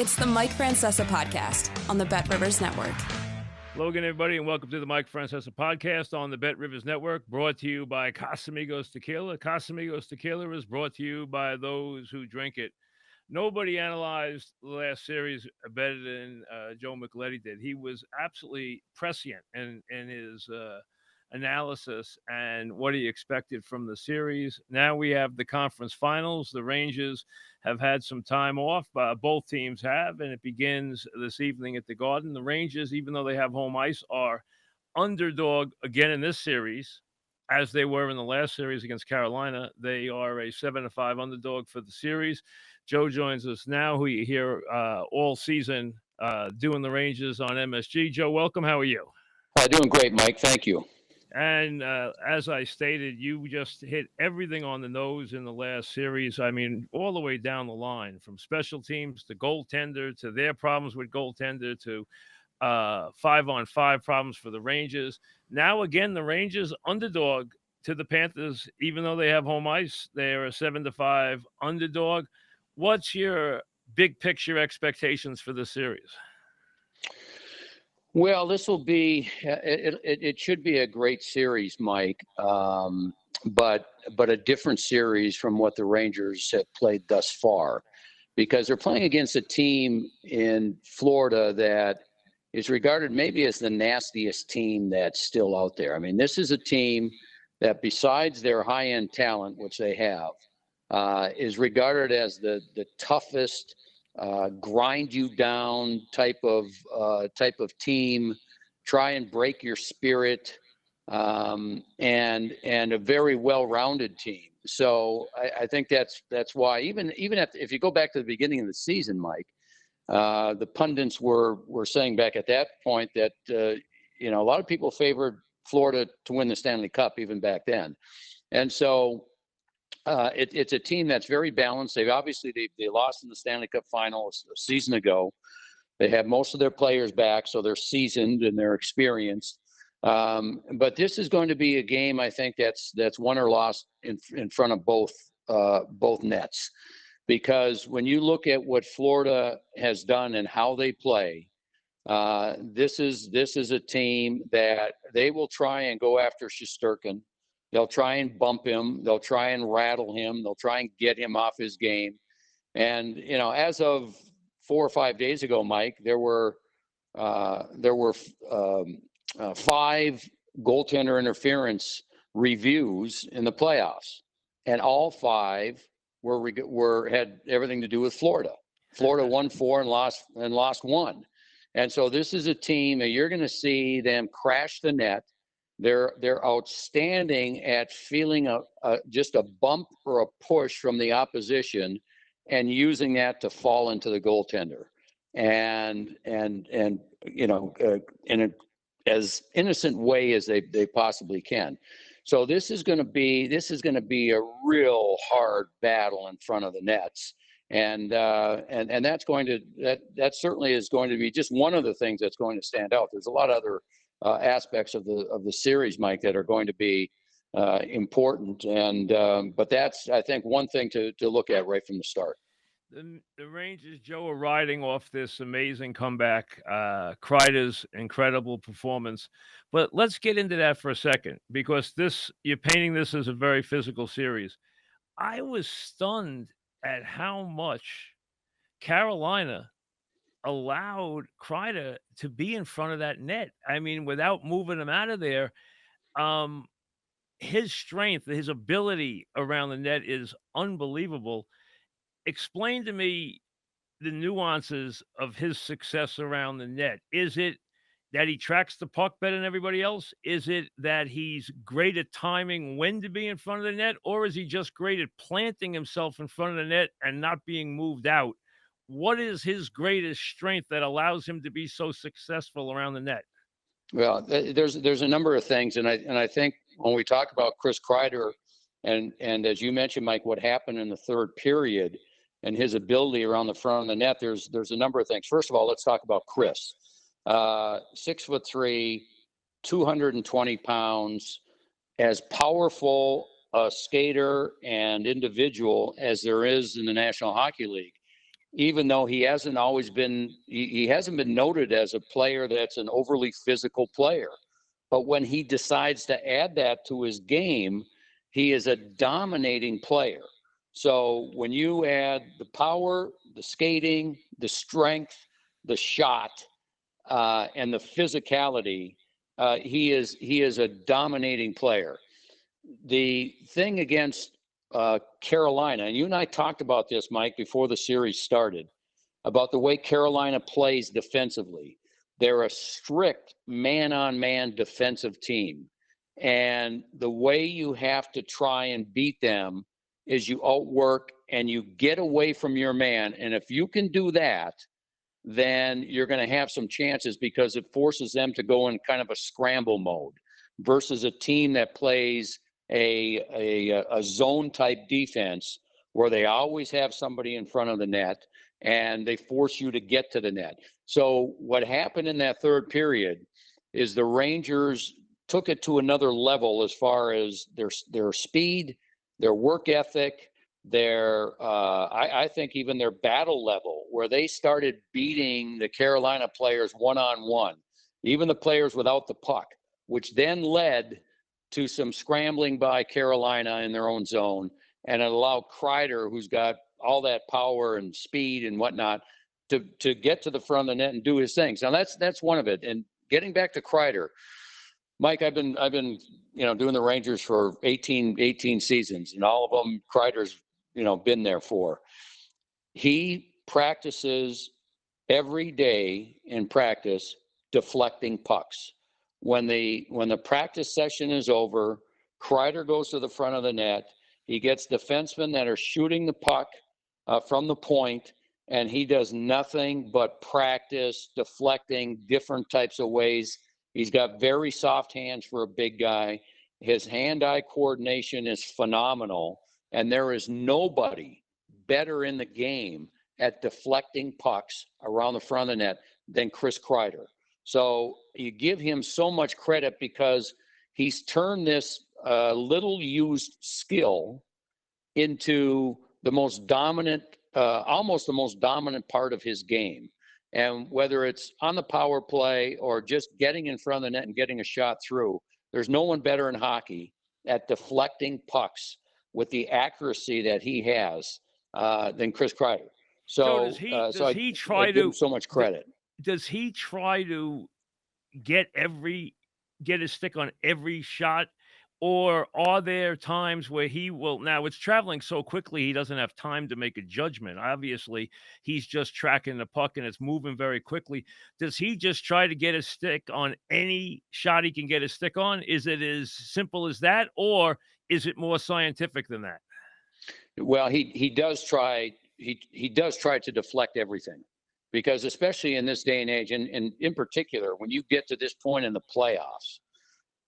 It's the Mike Francesa Podcast on the BetRivers Network. Hello again, everybody, and welcome to the Mike Francesa Podcast on the BetRivers Network, brought to you by Casamigos Tequila. Casamigos Tequila is brought to you by those who drink it. Nobody analyzed the last series better than Joe Micheletti did. He was absolutely prescient in his analysis and what he expected from the series. Now we have the conference finals. The Rangers have had some time off. Both teams have, and it begins this evening at the Garden. The Rangers, even though they have home ice, are underdog again in this series, as they were in the last series against Carolina. They are a 7-5 underdog for the series. Joe joins us now, who you hear all season doing the Rangers on MSG. Joe, welcome. How are you? Doing great, Mike. Thank you. And as I stated, you just hit everything on the nose in the last series. I mean, all the way down the line, from special teams to goaltender to their problems with goaltender to 5-on-5 problems for the Rangers. Now, again, the Rangers underdog to the Panthers, even though they have home ice. They're a 7-5 underdog. What's your big picture expectations for this series? Well, this will be it should be a great series, Mike, but a different series from what the Rangers have played thus far, because they're playing against a team in Florida that is regarded maybe as the nastiest team that's still out there. I mean, this is a team that, besides their high-end talent, which they have, is regarded as the toughest, grind you down type of team, try and break your spirit, and a very well-rounded team. So I think that's why even if you go back to the beginning of the season, Mike, the pundits were saying back at that point that a lot of people favored Florida to win the Stanley Cup even back then, and so. It's a team that's very balanced. They lost in the Stanley Cup Finals a season ago. They have most of their players back, so they're seasoned and they're experienced. But this is going to be a game, I think, that's won or lost in front of both nets, because when you look at what Florida has done and how they play, this is a team that they will try and go after Shesterkin. They'll try and bump him. They'll try and rattle him. They'll try and get him off his game. And, as of 4 or 5 days ago, Mike, there were 5 goaltender interference reviews in the playoffs, and all 5 had everything to do with Florida. Florida won 4 and lost 1. And so this is a team that you're going to see them crash the net. They're outstanding at feeling just a bump or a push from the opposition and using that to fall into the goaltender, and in as innocent way as they possibly can. So this is going to be a real hard battle in front of the nets, and that certainly is going to be just one of the things that's going to stand out. There's a lot of other aspects of the series, Mike, that are going to be important, but that's, I think, one thing to look at right from the start. The Rangers, Joe, are riding off this amazing comeback, Kreider's incredible performance. But let's get into that for a second, because you're painting this as a very physical series. I was stunned at how much Carolina allowed Kreider to be in front of that net. I mean, without moving him out of there, his strength, his ability around the net is unbelievable. Explain to me the nuances of his success around the net. Is it that he tracks the puck better than everybody else? Is it that he's great at timing when to be in front of the net? Or is he just great at planting himself in front of the net and not being moved out? What is his greatest strength that allows him to be so successful around the net? Well, there's a number of things, and I think when we talk about Chris Kreider, and as you mentioned, Mike, what happened in the third period and his ability around the front of the net, there's a number of things. First of all, let's talk about Chris. 6'3", 220 pounds, as powerful a skater and individual as there is in the National Hockey League. even though he hasn't always been, he hasn't been noted as a player that's an overly physical player. But when he decides to add that to his game, he is a dominating player. So when you add the power, the skating, the strength, the shot, and the physicality, he is a dominating player. The thing against Carolina, and you and I talked about this, Mike, before the series started, about the way Carolina plays defensively. They're a strict man-on-man defensive team. And the way you have to try and beat them is you outwork and you get away from your man. And if you can do that, then you're going to have some chances because it forces them to go in kind of a scramble mode versus a team that plays a zone type defense where they always have somebody in front of the net and they force you to get to the net. So what happened in that third period is the Rangers took it to another level as far as their speed, their work ethic, I think even their battle level, where they started beating the Carolina players one-on-one, even the players without the puck, which then led to some scrambling by Carolina in their own zone, and it allowed Kreider, who's got all that power and speed and whatnot, to get to the front of the net and do his things. Now that's one of it. And getting back to Kreider, Mike, I've been doing the Rangers for 18 seasons, and all of them Kreider's been there for. He practices every day in practice deflecting pucks. When the practice session is over, Kreider goes to the front of the net. He gets defensemen that are shooting the puck from the point, and he does nothing but practice deflecting different types of ways. He's got very soft hands for a big guy. His hand-eye coordination is phenomenal, and there is nobody better in the game at deflecting pucks around the front of the net than Chris Kreider. So you give him so much credit because he's turned this little used skill into the most dominant, almost the most dominant part of his game. And whether it's on the power play or just getting in front of the net and getting a shot through, there's no one better in hockey at deflecting pucks with the accuracy that he has than Chris Kreider. So does he try I to give him so much credit? Does he try to get his stick on every shot, or are there times where he will? Now it's traveling so quickly he doesn't have time to make a judgment. Obviously, he's just tracking the puck and it's moving very quickly. Does he just try to get his stick on any shot he can get his stick on? Is it as simple as that, or is it more scientific than that? Well, he does try. He does try to deflect everything, because especially in this day and age, and in particular, when you get to this point in the playoffs,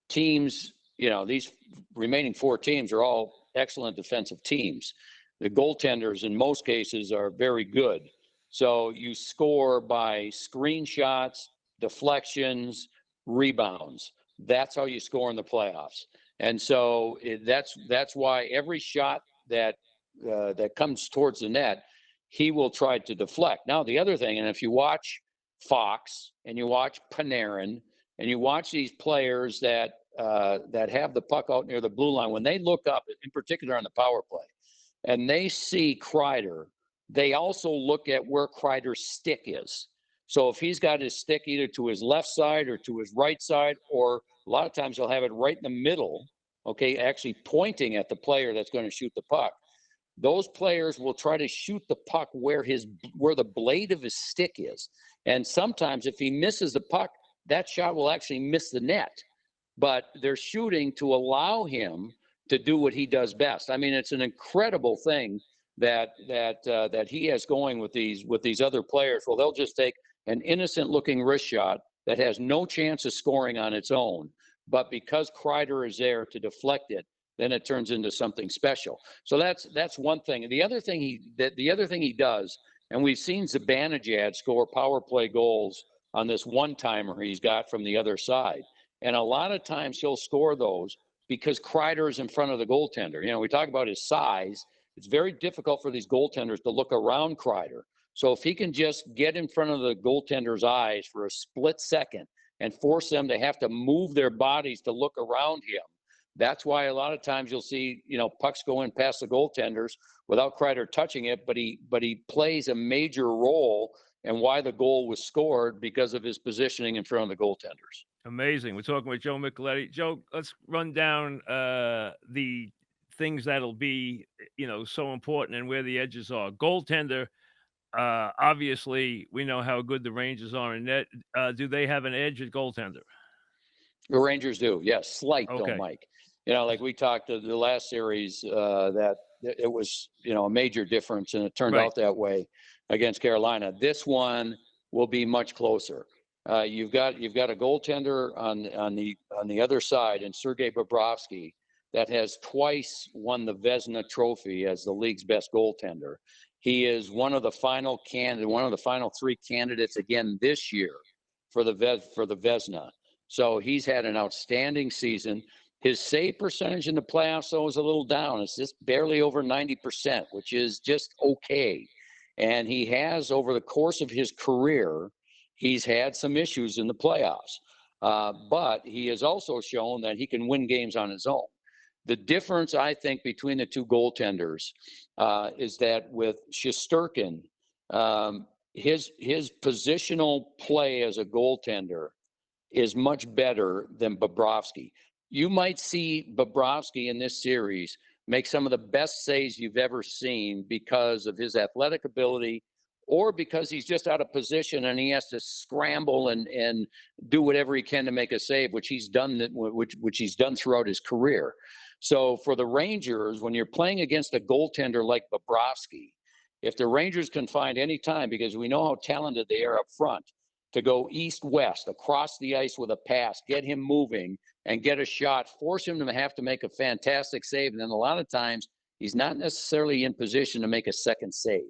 teams, these remaining four teams are all excellent defensive teams. The goaltenders in most cases are very good. So you score by screenshots, deflections, rebounds. That's how you score in the playoffs. And so that's why every shot that comes towards the net, he will try to deflect. Now, the other thing, and if you watch Fox and you watch Panarin and you watch these players that have the puck out near the blue line, when they look up, in particular on the power play, and they see Kreider, they also look at where Kreider's stick is. So if he's got his stick either to his left side or to his right side, or a lot of times he'll have it right in the middle, okay, actually pointing at the player that's going to shoot the puck, those players will try to shoot the puck where the blade of his stick is. And sometimes if he misses the puck, that shot will actually miss the net. But they're shooting to allow him to do what he does best. I mean, it's an incredible thing that he has going with these other players. Well, they'll just take an innocent-looking wrist shot that has no chance of scoring on its own, but because Kreider is there to deflect it, then it turns into something special. So that's one thing. And the other thing he does, and we've seen Zibanejad score power play goals on this one-timer he's got from the other side. And a lot of times he'll score those because Kreider is in front of the goaltender. We talk about his size. It's very difficult for these goaltenders to look around Kreider. So if he can just get in front of the goaltender's eyes for a split second and force them to have to move their bodies to look around him, that's why a lot of times you'll see, pucks go in past the goaltenders without Kreider touching it, but he plays a major role in why the goal was scored because of his positioning in front of the goaltenders. Amazing. We're talking with Joe Micheletti. Joe, let's run down the things that'll be, so important and where the edges are. Goaltender, obviously, we know how good the Rangers are in net. Do they have an edge at goaltender? The Rangers do, yes. Slight, okay. Though, Mike. Like we talked the last series, that it was, a major difference, and it turned out that way against Carolina. This one will be much closer. You've got a goaltender on the other side, and Sergei Bobrovsky, that has twice won the Vezina Trophy as the league's best goaltender. He is one of the final 3 candidates again this year for the Vezina. So he's had an outstanding season. His save percentage in the playoffs, though, is a little down. It's just barely over 90%, which is just okay. And he has, over the course of his career, he's had some issues in the playoffs. But he has also shown that he can win games on his own. The difference, I think, between the two goaltenders is that with Shesterkin, his positional play as a goaltender is much better than Bobrovsky. You might see Bobrovsky in this series make some of the best saves you've ever seen because of his athletic ability, or because he's just out of position and he has to scramble and do whatever he can to make a save, which he's done throughout his career. So for the Rangers, when you're playing against a goaltender like Bobrovsky, if the Rangers can find any time, because we know how talented they are up front, to go east-west, across the ice with a pass, get him moving and get a shot, force him to have to make a fantastic save. And then a lot of times he's not necessarily in position to make a second save.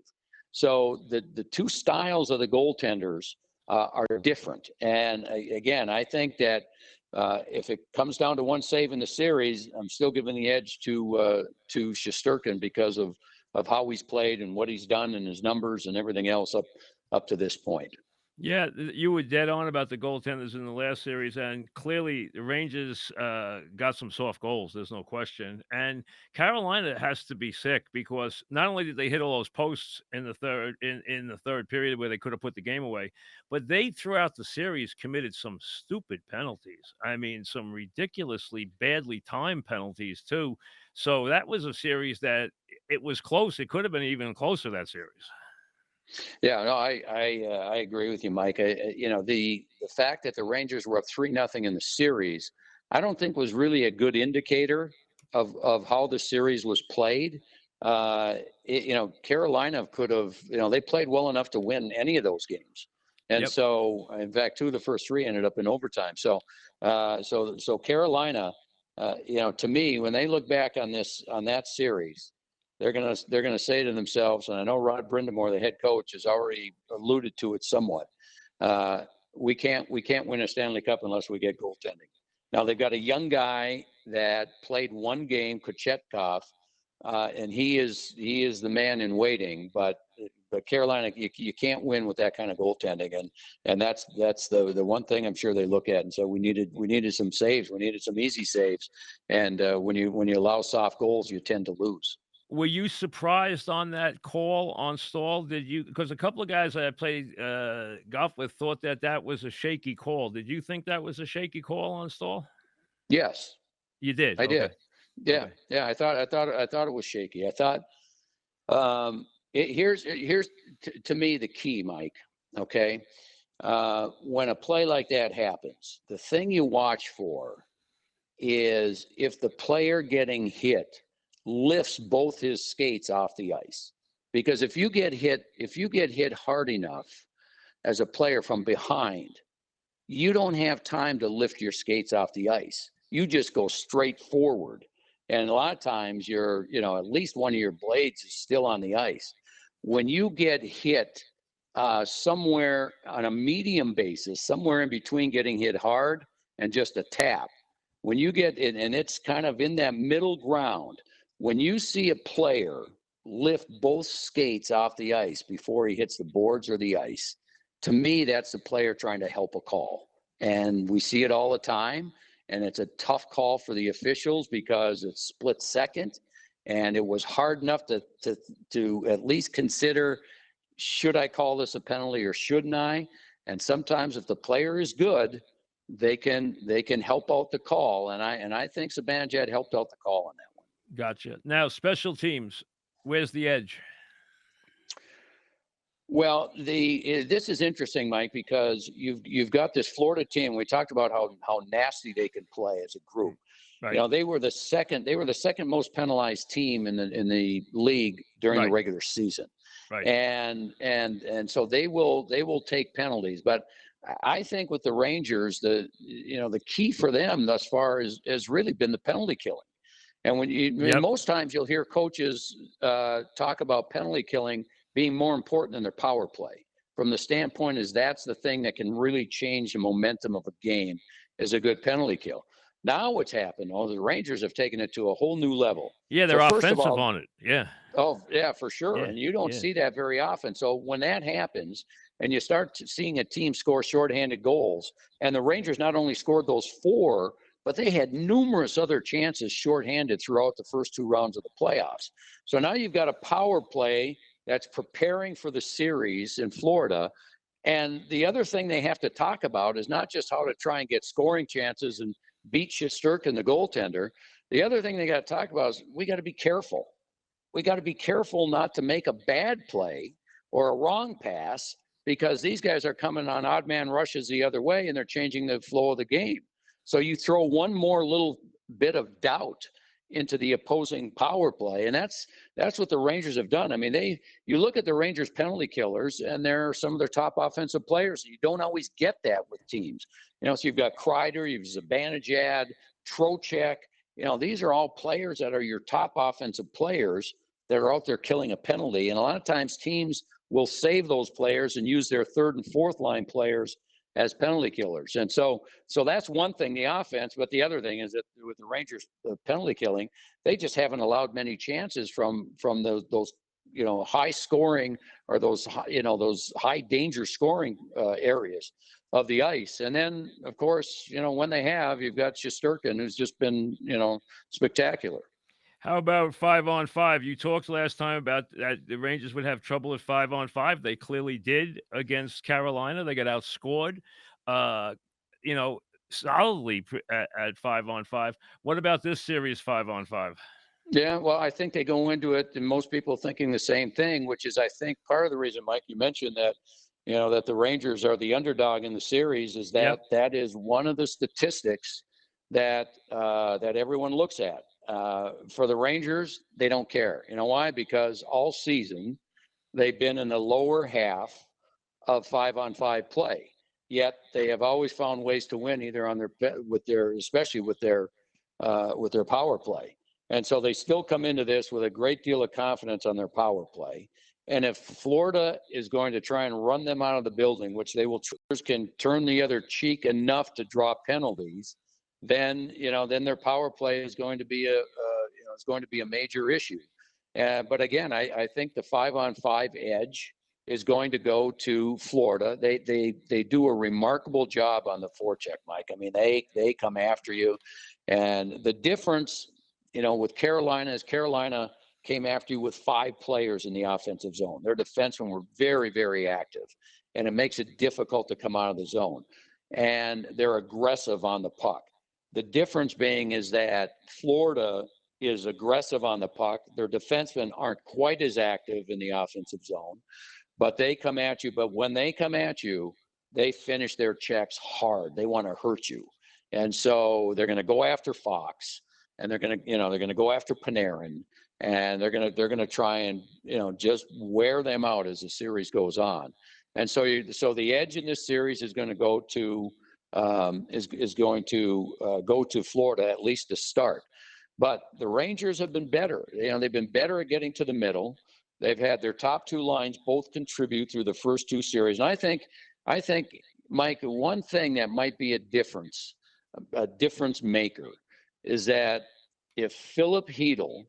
So the two styles of the goaltenders are different. And again, I think that if it comes down to one save in the series, I'm still giving the edge to Shesterkin because of how he's played and what he's done and his numbers and everything else up to this point. Yeah, you were dead on about the goaltenders in the last series, and clearly the Rangers got some soft goals. There's no question. And Carolina has to be sick, because not only did they hit all those posts in the third period where they could have put the game away, but they throughout the series committed some stupid penalties. I mean, some ridiculously badly timed penalties too. So that was a series that it was close. It could have been even closer, that series. Yeah, no, I agree with you, Mike. The fact that the Rangers were up 3-0 in the series, I don't think was really a good indicator of how the series was played. Carolina could have, they played well enough to win any of those games. And so, in fact, 2 of the first 3 ended up in overtime. So Carolina, to me, when they look back on that series, they're gonna say to themselves, and I know Rod Brindamore, the head coach, has already alluded to it somewhat. We can't win a Stanley Cup unless we get goaltending. Now they've got a young guy that played one game, Kochetkov, and he is the man in waiting. But Carolina, you can't win with that kind of goaltending, and that's the one thing I'm sure they look at. And so we needed some saves, we needed some easy saves, and when you allow soft goals, you tend to lose. Were you surprised on that call on Stahl? Because a couple of guys I played golf with thought that was a shaky call. Did you think that was a shaky call on Stahl? Yes. You did? I did. Yeah. Okay. Yeah. I thought it was shaky. I thought, here's to me the key, Mike. Okay. When a play like that happens, the thing you watch for is if the player getting hit lifts both his skates off the ice. Because if you get hit hard enough as a player from behind, you don't have time to lift your skates off the ice. You just go straight forward. And a lot of times at least one of your blades is still on the ice. When you get hit somewhere on a medium basis, somewhere in between getting hit hard and just a tap, when you get in, and it's kind of in that middle ground, when you see a player lift both skates off the ice before he hits the boards or the ice, to me, that's the player trying to help a call. And we see it all the time. And it's a tough call for the officials because it's split second. And it was hard enough to at least consider, should I call this a penalty or shouldn't I? And sometimes if the player is good, they can help out the call. And I think Zibanejad helped out the call on that one. Gotcha. Now, special teams, where's the edge? Well, this is interesting, Mike, because you've got this Florida team. We talked about how nasty they can play as a group. Right. You know, they were the second most penalized team in the league during the regular season. Right. And so they will take penalties. But I think with the Rangers, the key for them thus far has really been the penalty killing. And most times you'll hear coaches talk about penalty killing being more important than their power play, from the standpoint is that's the thing that can really change the momentum of a game, is a good penalty kill. Now what's happened, the Rangers have taken it to a whole new level. Yeah, they're offensive on it. Yeah. Oh, yeah, for sure. Yeah, and you don't see that very often. So when that happens and you start seeing a team score shorthanded goals, and the Rangers not only scored those 4, but they had numerous other chances shorthanded throughout the first 2 rounds of the playoffs. So now you've got a power play that's preparing for the series in Florida. And the other thing they have to talk about is not just how to try and get scoring chances and beat Shesterkin, the goaltender. The other thing they got to talk about is we got to be careful. We got to be careful not to make a bad play or a wrong pass, because these guys are coming on odd man rushes the other way and they're changing the flow of the game. So you throw one more little bit of doubt into the opposing power play, and that's what the Rangers have done. I mean, you look at the Rangers penalty killers, and they're some of their top offensive players. You don't always get that with teams. So you've got Kreider, you've Zibanejad, Trocheck. These are all players that are your top offensive players that are out there killing a penalty. And a lot of times teams will save those players and use their third and fourth line players as penalty killers. And so that's one thing, the offense. But the other thing is that with the Rangers penalty killing, they just haven't allowed many chances from those high scoring or those high danger scoring areas of the ice. And then, of course, when they have, you've got Shesterkin, who's just been, spectacular. How about 5-on-5? You talked last time about that the Rangers would have trouble at 5-on-5. They clearly did against Carolina. They got outscored, solidly at 5-on-5. What about this series 5-on-5? Yeah, well, I think they go into it, and most people thinking the same thing, which is, I think, part of the reason, Mike, you mentioned that, that the Rangers are the underdog in the series, is that that is one of the statistics that everyone looks at. For the Rangers, they don't care. You know why? Because all season they've been in the lower half of 5-on-5 play. Yet they have always found ways to win, either on especially with their power play. And so they still come into this with a great deal of confidence on their power play. And if Florida is going to try and run them out of the building, which they will, can turn the other cheek enough to draw penalties, then their power play is going to be a major issue. But again, I think the 5-on-5 edge is going to go to Florida. They do a remarkable job on the forecheck, Mike. I mean, they come after you, and the difference, with Carolina, is Carolina came after you with 5 players in the offensive zone. Their defensemen were very, very active, and it makes it difficult to come out of the zone. And they're aggressive on the puck. The difference being is that Florida is aggressive on the puck. Their defensemen aren't quite as active in the offensive zone, but they come at you. But when they come at you, they finish their checks hard. They want to hurt you. And so they're going to go after Fox, and they're going to go after Panarin, and they're going to try and, just wear them out as the series goes on. And so the edge in this series is going to go to go to Florida, at least to start. But the Rangers have been better. They've been better at getting to the middle. They've had their top 2 lines both contribute through the first 2 series. And I think, Mike, one thing that might be a difference maker, is that if Philip Hedl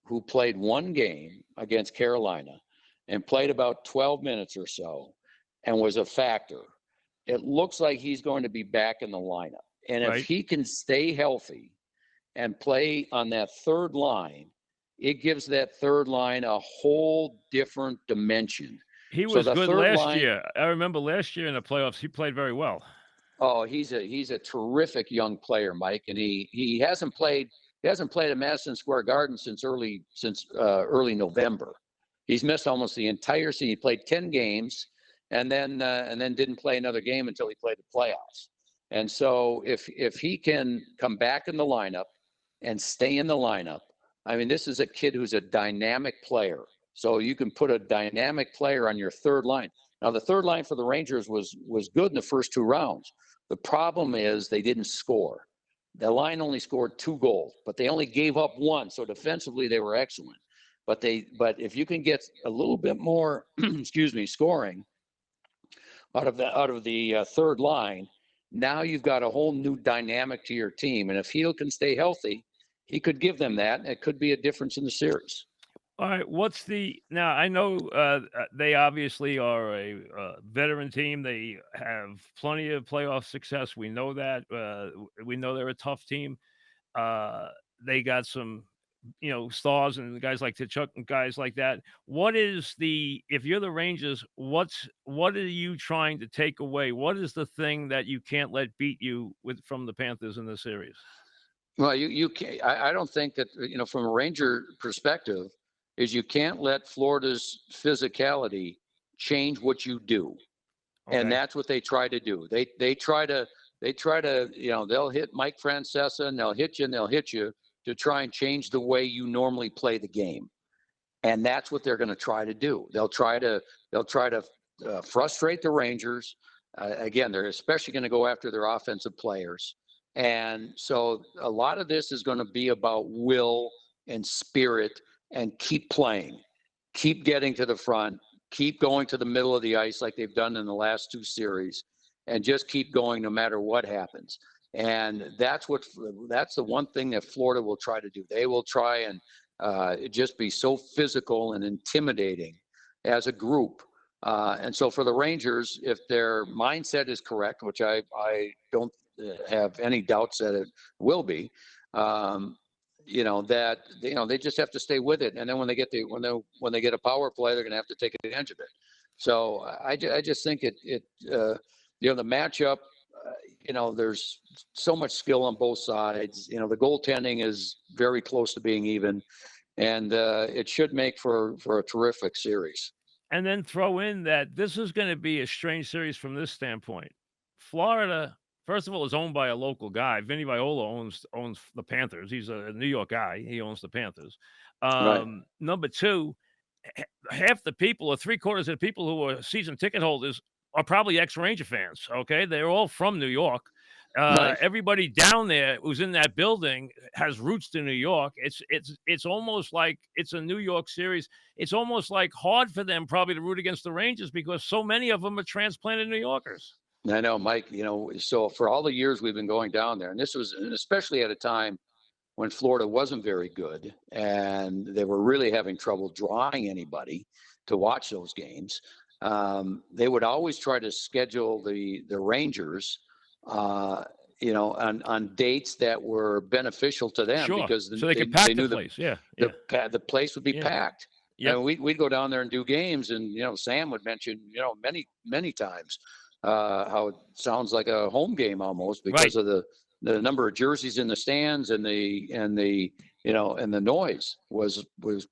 who played one game against Carolina and played about 12 minutes or so and was a factor. It looks like he's going to be back in the lineup. And if he can stay healthy and play on that third line, it gives that third line a whole different dimension. He was good last year. I remember last year in the playoffs, he played very well. Oh, he's a terrific young player, Mike, and he hasn't played at Madison Square Garden since early November. He's missed almost the entire season. He played 10 games and then didn't play another game until he played the playoffs. And so if he can come back in the lineup and stay in the lineup, I mean, this is a kid who's a dynamic player. So you can put a dynamic player on your third line. Now, the third line for the Rangers was good in the first 2 rounds. The problem is they didn't score. The line only scored 2 goals, but they only gave up 1. So defensively, they were excellent. But if you can get a little bit more, scoring out of the third line, now you've got a whole new dynamic to your team. And if he can stay healthy, he could give them that, and it could be a difference in the series. All right, now I know they obviously are a veteran team. They have plenty of playoff success. We know that. We know they're a tough team. They got some, stars and guys like Tkachuk and guys like that. If you're the Rangers, what are you trying to take away? What is the thing that you can't let beat you from the Panthers in the series? Well, you can't. I don't think that, from a Ranger perspective, is you can't let Florida's physicality change what you do. Okay. And that's what they try to do. They try to, they'll hit Mike Francesa and they'll hit you to try and change the way you normally play the game. And that's what they're going to try to do. They'll try to frustrate the Rangers. Again, they're especially going to go after their offensive players. And so a lot of this is going to be about will and spirit, and keep playing, keep getting to the front, keep going to the middle of the ice like they've done in the last 2 series, and just keep going no matter what happens. And that's the one thing that Florida will try to do. They will try and just be so physical and intimidating as a group. And so for the Rangers, if their mindset is correct, which I don't have any doubts that it will be, they just have to stay with it. And then when they get a power play, they're going to have to take advantage of it. So I just think the matchup, there's so much skill on both sides. The goaltending is very close to being even, and it should make for a terrific series. And then throw in that this is going to be a strange series from this standpoint. Florida, first of all, is owned by a local guy. Vinny Viola owns the Panthers. He's a New York guy. He owns the Panthers. Right. Number 2, half the people, or 3/4 of the people who are season ticket holders, are probably ex-Ranger fans. Okay, they're all from New York. Right. Everybody down there who's in that building has roots to New York. It's almost like it's a New York series. It's almost like hard for them probably to root against the Rangers because so many of them are transplanted New Yorkers. I know, Mike, so for all the years we've been going down there, and this was especially at a time when Florida wasn't very good and they were really having trouble drawing anybody to watch those games. They would always try to schedule the Rangers, on dates that were beneficial to them. Sure. Because so they could pack the place. The place would be packed. Yeah. And we'd go down there and do games, and Sam would mention many times how it sounds like a home game almost because of the number of jerseys in the stands and the noise was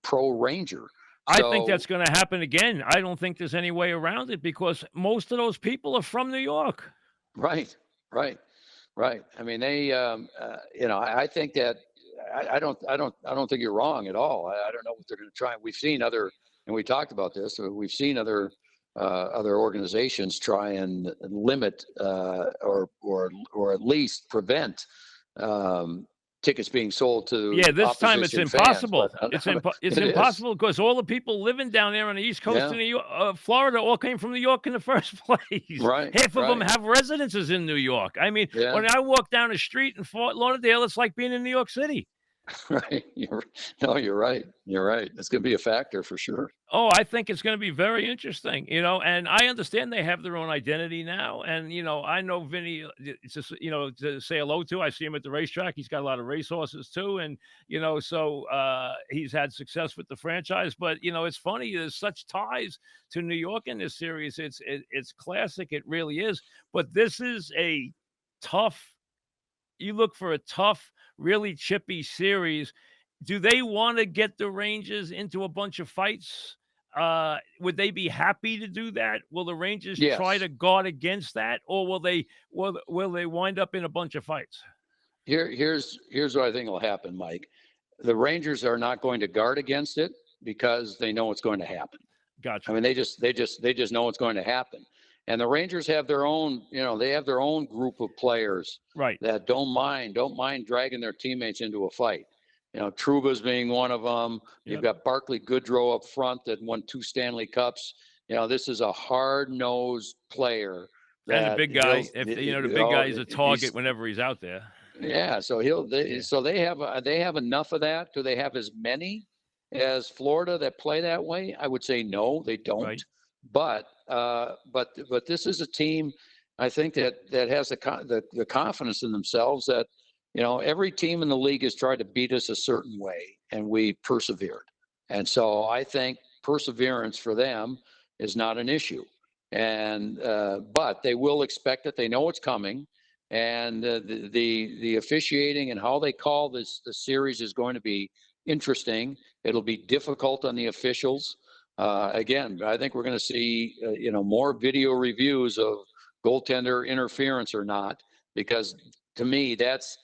pro Ranger. I think that's going to happen again. I don't think there's any way around it because most of those people are from New York. Right. I mean, they, I think that I don't think you're wrong at all. I don't know what they're going to try. We've seen and we talked about this. We've seen other organizations try and limit or at least prevent tickets being sold to this time it's impossible. Fans, it's impossible because all the people living down there on the East Coast of New York, Florida, all came from New York in the first place. Right. Half of them have residences in New York. I mean, when I walk down the street in Fort Lauderdale, it's like being in New York City. Right. You're right. You're right. It's going to be a factor for sure. Oh, I think it's going to be very interesting, and I understand they have their own identity now. And, I know Vinny, it's just, to say hello to. I see him at the racetrack. He's got a lot of race horses too. And, so he's had success with the franchise. But, it's funny. There's such ties to New York in this series. It's classic. It really is. But this is a tough, you look for a tough, really chippy series. Do they want to get the Rangers into a bunch of fights? Would they be happy to do that? Will the Rangers try Yes. to guard against that, or will they wind up in a bunch of fights? Here's what I think will happen, Mike. The Rangers are not going to guard against it because they know it's going to happen. Gotcha. I mean, they just know it's going to happen. And the Rangers have their own, they have their own group of players that don't mind dragging their teammates into a fight. Trouba's being one of them. Yep. You've got Barclay Goodrow up front that won 2 Stanley Cups. This is a hard-nosed player. And a big guy. The big guy is a target whenever he's out there. Yeah, so so they have enough of that. Do they have as many as Florida that play that way? I would say no, they don't. Right. But this is a team, I think, that has the confidence in themselves that every team in the league has tried to beat us a certain way, and we persevered. And so I think perseverance for them is not an issue. And but they will expect it. They know it's coming, and the officiating and how they call the series is going to be interesting. It'll be difficult on the officials. Again, I think we're going to see more video reviews of goaltender interference or not, because to me that's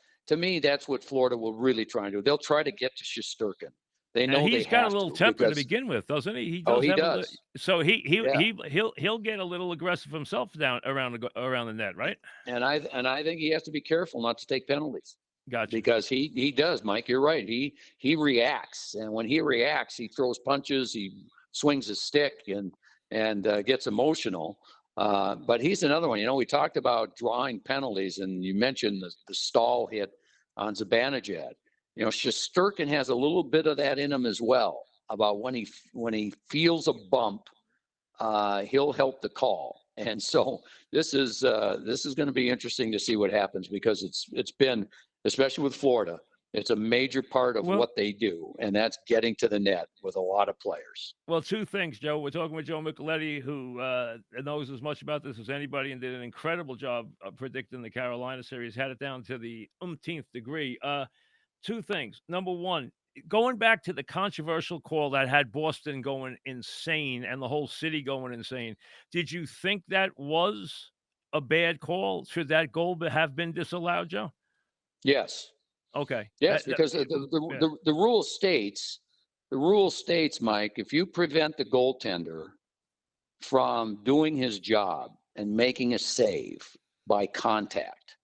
what Florida will really try and do. They'll try to get to Shesterkin. They know he's got a little temper to begin with, doesn't he? He does. So he'll get a little aggressive himself down around the net, right? And I think he has to be careful not to take penalties. Gotcha. Because he does, Mike. You're right. He reacts, and when he reacts, he throws punches. He swings his stick and gets emotional. But he's another one. We talked about drawing penalties, and you mentioned the stall hit on Zibanejad. Shesterkin has a little bit of that in him as well. About when he feels a bump, he'll help the call. And so this is going to be interesting to see what happens, because it's been, especially with Florida, it's a major part of what they do, and that's getting to the net with a lot of players. Well, 2 things, Joe. We're talking with Joe Micheletti, who knows as much about this as anybody and did an incredible job of predicting the Carolina series, had it down to the umpteenth degree. 2 things. Number one, going back to the controversial call that had Boston going insane and the whole city going insane, did you think that was a bad call? Should that goal have been disallowed, Joe? Yes. Okay. Yes, because the rule states, Mike, if you prevent the goaltender from doing his job and making a save by contact,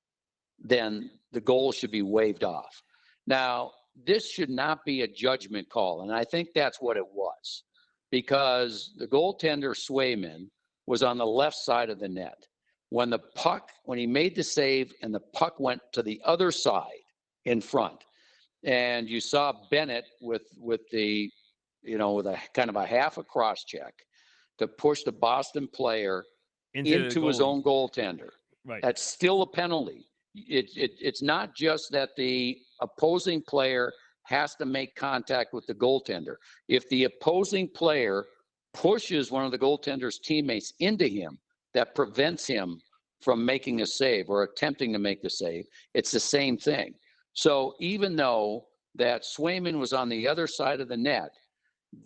then the goal should be waved off. Now, this should not be a judgment call, and I think that's what it was, because the goaltender Swayman was on the left side of the net. When he made the save and the puck went to the other side in front, and you saw Bennett with a kind of a half a cross check to push the Boston player into his own goaltender. Right. That's still a penalty. It's not just that the opposing player has to make contact with the goaltender. If the opposing player pushes one of the goaltender's teammates into him, that prevents him from making a save or attempting to make the save, it's the same thing. So even though that Swayman was on the other side of the net,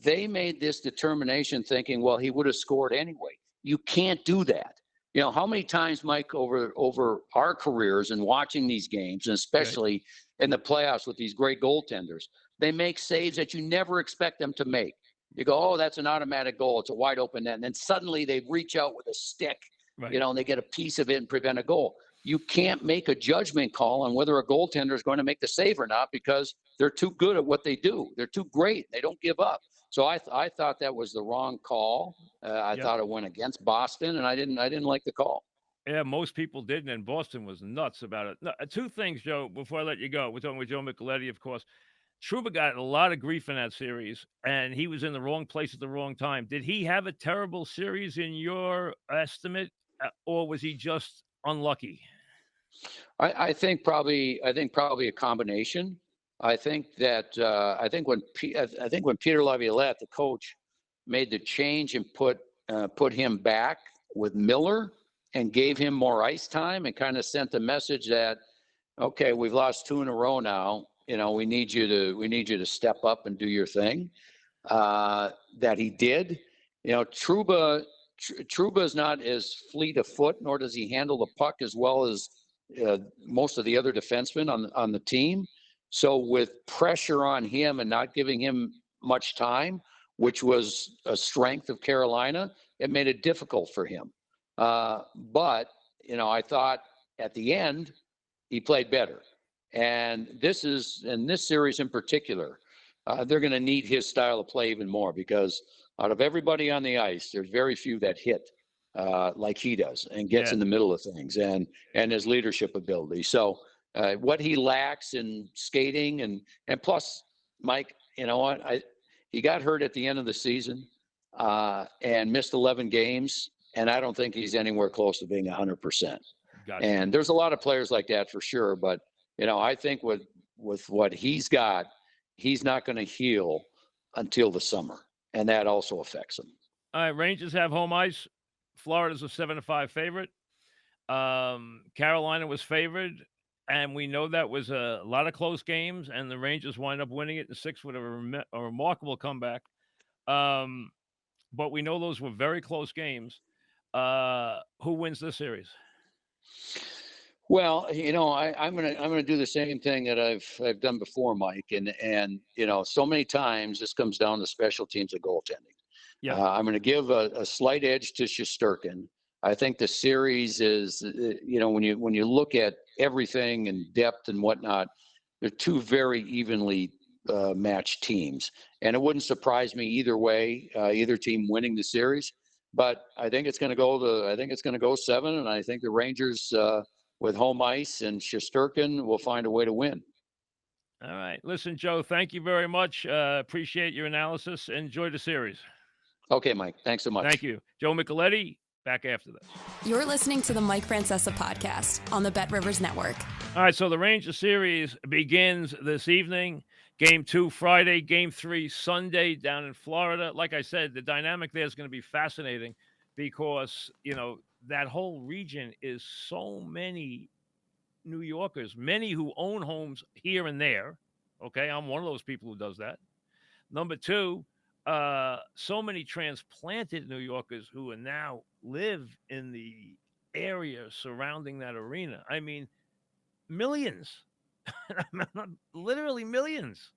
they made this determination thinking, well, he would have scored anyway. You can't do that. How many times, Mike, over our careers and watching these games, and especially in the playoffs with these great goaltenders, they make saves that you never expect them to make. You go, oh, that's an automatic goal. It's a wide open net. And then suddenly they reach out with a stick, and they get a piece of it and prevent a goal. You can't make a judgment call on whether a goaltender is going to make the save or not, because they're too good at what they do. They're too great. They don't give up. So I thought that was the wrong call. I thought it went against Boston, and I didn't like the call. Yeah, most people didn't, and Boston was nuts about it. No, 2 things, Joe, before I let you go. We're talking with Joe Micheletti, of course. Trouba got a lot of grief in that series, and he was in the wrong place at the wrong time. Did he have a terrible series in your estimate, or was he just unlucky? I think probably a combination. I think when Peter Laviolette, the coach, made the change and put him back with Miller and gave him more ice time and kind of sent the message that, okay, we've lost 2 in a row now. We need you to step up and do your thing. That he did. Trouba is not as fleet of foot, nor does he handle the puck as well as most of the other defensemen on the team. So with pressure on him and not giving him much time, which was a strength of Carolina, it made it difficult for him. But I thought at the end he played better. And this series in particular, they're going to need his style of play even more, because out of everybody on the ice, there's very few that hit like he does and gets in the middle of things and his leadership ability. So what he lacks in skating and plus, Mike, you know what? He got hurt at the end of the season and missed 11 games, and I don't think he's anywhere close to being 100%. Gotcha. And there's a lot of players like that for sure, but I think with what he's got, he's not going to heal until the summer, and that also affects him. All right, Rangers have home ice. Florida's a 7-5 favorite. Carolina was favored, and we know that was a lot of close games, and the Rangers wind up winning it in 6 with a remarkable comeback. But we know those were very close games. Who wins this series? Well, I'm gonna do the same thing that I've done before, Mike, and so many times this comes down to special teams and goaltending. Yeah, I'm going to give a slight edge to Shesterkin. I think the series is, when you look at everything and depth and whatnot, they're 2 very evenly matched teams, and it wouldn't surprise me either way, either team winning the series. But I think it's going to go 7, and I think the Rangers, with home ice and Shesterkin, will find a way to win. All right. Listen, Joe, thank you very much. Appreciate your analysis. Enjoy the series. Okay, Mike. Thanks so much. Thank you. Joe Micheletti, back after this. You're listening to the Mike Francesa Podcast on the BetRivers Network. All right, so the Rangers series begins this evening. Game 2 Friday, Game 3 Sunday down in Florida. Like I said, the dynamic there is going to be fascinating because, that whole region is so many New Yorkers, many who own homes here and there. Okay, I'm one of those people who does that. Number 2, so many transplanted New Yorkers who are now live in the area surrounding that arena. I mean, millions, literally millions.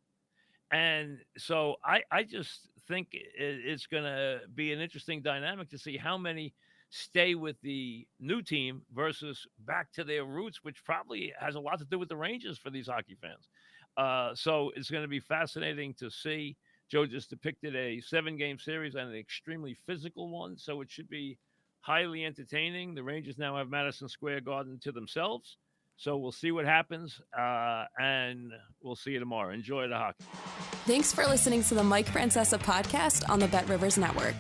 And so I just think it's going to be an interesting dynamic to see how many stay with the new team versus back to their roots, which probably has a lot to do with the Rangers for these hockey fans. So it's going to be fascinating to see. Joe just depicted a 7-game series and an extremely physical one, so it should be highly entertaining. The Rangers now have Madison Square Garden to themselves, so we'll see what happens, and we'll see you tomorrow. Enjoy the hockey. Thanks for listening to the Mike Francesa Podcast on the BetRivers Network.